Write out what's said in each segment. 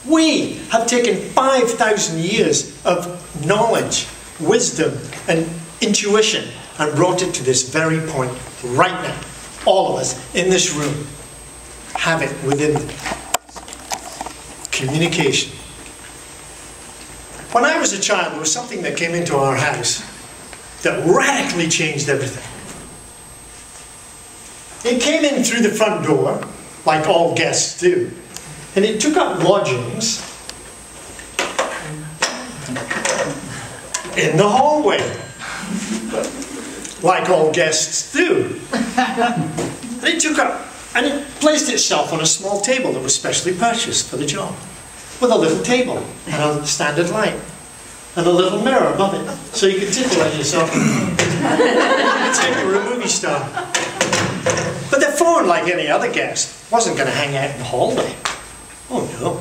We have taken 5,000 years of knowledge, wisdom, and intuition and brought it to this very point right now. All of us in this room have it within them. Communication. When I was a child, there was something that came into our house that radically changed everything. It came in through the front door, like all guests do, and it took up lodgings in the hallway, like all guests do. And it took up, and it placed itself on a small table that was specially purchased for the job, with a little table and a standard light and a little mirror above it, so you could titillate yourself and pretend you were a movie star. But the phone, like any other guest, wasn't going to hang out in the hallway. Oh no,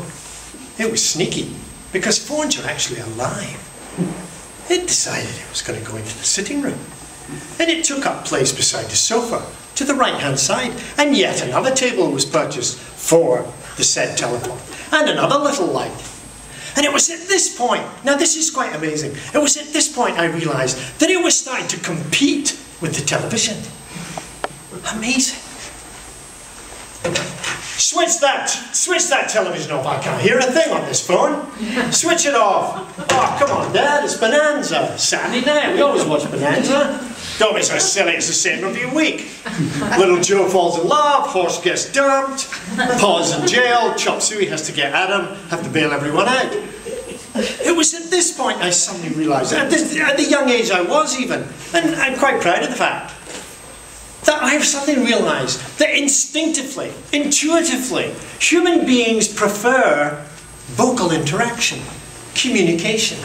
it was sneaky, because phones are actually alive. It decided it was going to go into the sitting room, and it took up place beside the sofa to the right-hand side, and yet another table was purchased for the said telephone, and another little light. And it was at this point, now this is quite amazing, it was at this point I realised that it was starting to compete with the television. Amazing. Switch that television off. I can't hear a thing on this phone. Switch it off. Oh, come on, Dad, it's Bonanza. Saturday night, we always watch Bonanza. Don't be so silly, it's the same every week. Little Joe falls in love, horse gets dumped, Pa's in jail, Chop Suey has to get at him, have to bail everyone out. It was at this point I suddenly realised, at the young age I was even, and I'm quite proud of the fact, that I suddenly realised that instinctively, intuitively, human beings prefer vocal interaction, communication,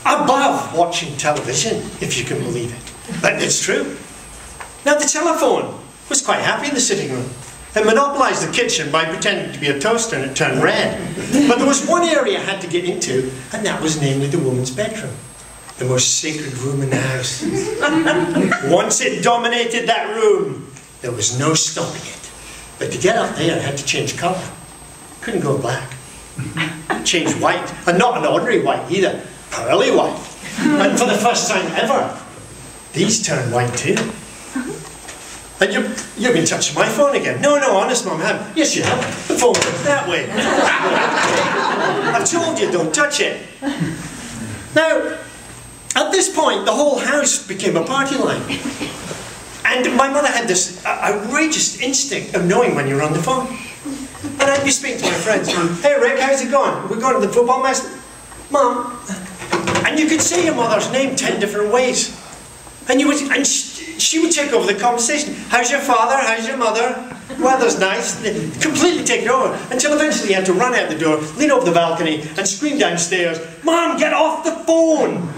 above watching television, if you can believe it. But it's true. Now the telephone was quite happy in the sitting room. It monopolised the kitchen by pretending to be a toaster and it turned red. But there was one area I had to get into, and that was namely the woman's bedroom. The most sacred room in the house. Once it dominated that room, there was no stopping it. But to get up there, I had to change colour. Couldn't go black. Change white. And not an ordinary white either. Pearly white. And for the first time ever, these turn white too. And you've been touching my phone again. No, honest, Mum, I haven't. Yes, you have. The phone goes that way. I've told you, don't touch it. Now, at this point, the whole house became a party line. And my mother had this outrageous instinct of knowing when you were on the phone. And I'd be speaking to my friends. Hey, Rick, how's it going? We're going to the football match. Mum. And you could say your mother's name 10 different ways. And she would take over the conversation. How's your father? How's your mother? Weather's nice. Completely take it over. Until eventually you had to run out the door, lean over the balcony, and scream downstairs, Mom, get off the phone!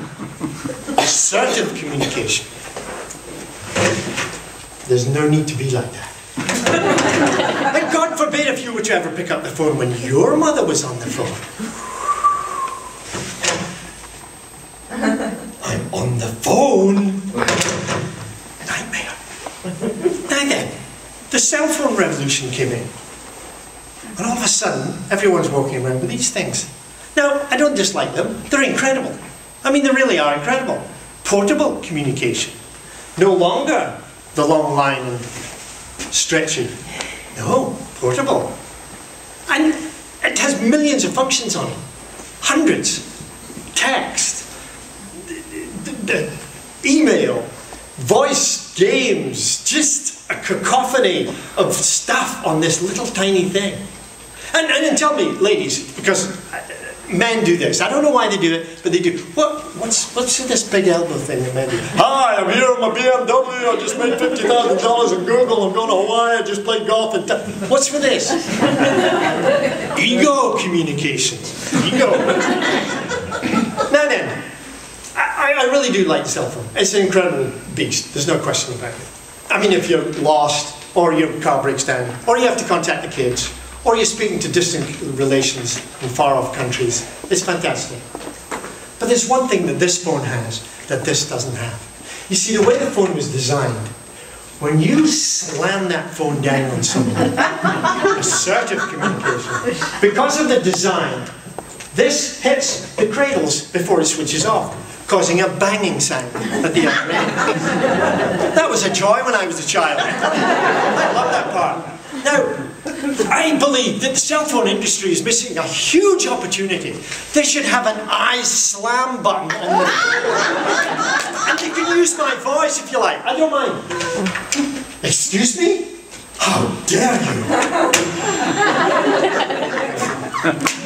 Assertive communication. There's no need to be like that. And God forbid if you were to ever pick up the phone when your mother was on the phone. I'm on the phone. Nightmare. Now then, the cell phone revolution came in. And all of a sudden, everyone's walking around with these things. Now, I don't dislike them. They're incredible. I mean, they really are incredible. Portable communication. No longer the long line and stretchy. No, portable. And it has millions of functions on it. Hundreds. Text. Email. Voice. Games. Just a cacophony of stuff on this little tiny thing. And tell me, ladies, because men do this. I don't know why they do it, but they do. What's this big elbow thing that men do? Hi, I'm here on my BMW. I just made $50,000 in Google. I'm going to Hawaii. I just played golf. And what's for this? Ego communication. Ego. Now then, I really do like the cell phone. It's an incredible beast. There's no question about it. I mean, if you're lost, or your car breaks down, or you have to contact the kids, or you're speaking to distant relations in far-off countries, it's fantastic. But there's one thing that this phone has that this doesn't have. You see, the way the phone was designed when you slam that phone down on someone, assertive communication, because of the design, this hits the cradles before it switches off, causing a banging sound at the other end. That was a joy when I was a child. I love that part. Now, I believe that the cell phone industry is missing a huge opportunity. They should have an I slam button on the phone. And you can use my voice if you like. I don't mind. Excuse me? How dare you?